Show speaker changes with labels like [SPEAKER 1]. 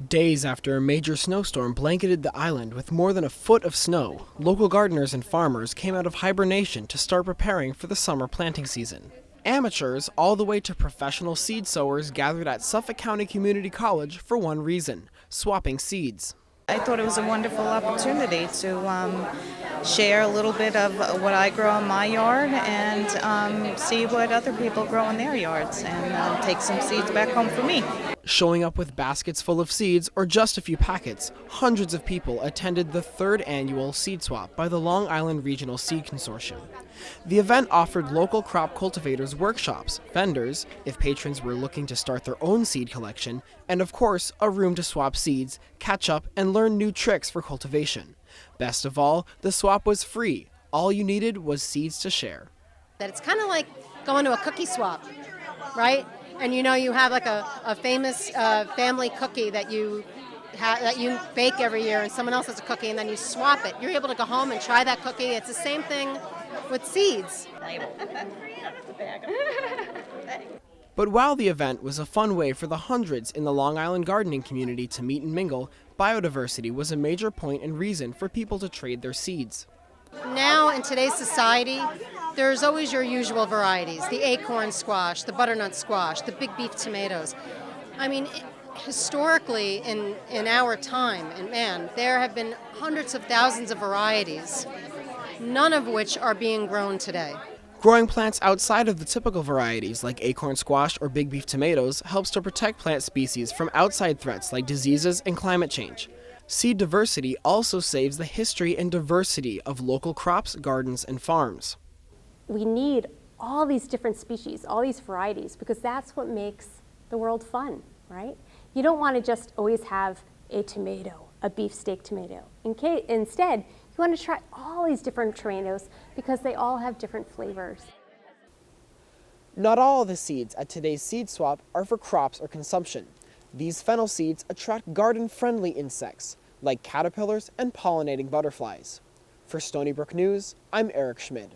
[SPEAKER 1] Days after a major snowstorm blanketed the island with more than a foot of snow, local gardeners and farmers came out of hibernation to start preparing for the summer planting season. Amateurs all the way to professional seed sowers gathered at Suffolk County Community College for one reason: swapping seeds.
[SPEAKER 2] I thought it was a wonderful opportunity to share a little bit of what I grow in my yard and see what other people grow in their yards and take some seeds back home for me.
[SPEAKER 1] Showing up with baskets full of seeds or just a few packets, hundreds of people attended the third annual Seed Swap by the Long Island Regional Seed Consortium. The event offered local crop cultivators workshops, vendors, if patrons were looking to start their own seed collection, and of course, a room to swap seeds, catch up, and learn new tricks for cultivation. Best of all, the swap was free. All you needed was seeds to share.
[SPEAKER 3] That it's kind of like going to a cookie swap, right? And you know, you have like a famous family cookie that you bake every year, and someone else has a cookie, and then you swap it. You're able to go home and try that cookie. It's the same thing with seeds.
[SPEAKER 1] But while the event was a fun way for the hundreds in the Long Island gardening community to meet and mingle, biodiversity was a major point and reason for people to trade their seeds.
[SPEAKER 3] Now, in today's society, there's always your usual varieties: the acorn squash, the butternut squash, the big beef tomatoes. I mean, historically, in our time, there have been hundreds of thousands of varieties, none of which are being grown today.
[SPEAKER 1] Growing plants outside of the typical varieties like acorn squash or big beef tomatoes helps to protect plant species from outside threats like diseases and climate change. Seed diversity also saves the history and diversity of local crops, gardens, and farms.
[SPEAKER 4] We need all these different species, all these varieties, because that's what makes the world fun, right? You don't want to just always have a tomato, a beefsteak tomato. Instead, you want to try all these different tomatoes because they all have different flavors.
[SPEAKER 1] Not all of the seeds at today's seed swap are for crops or consumption. These fennel seeds attract garden-friendly insects, like caterpillars and pollinating butterflies. For Stony Brook News, I'm Eric Schmid.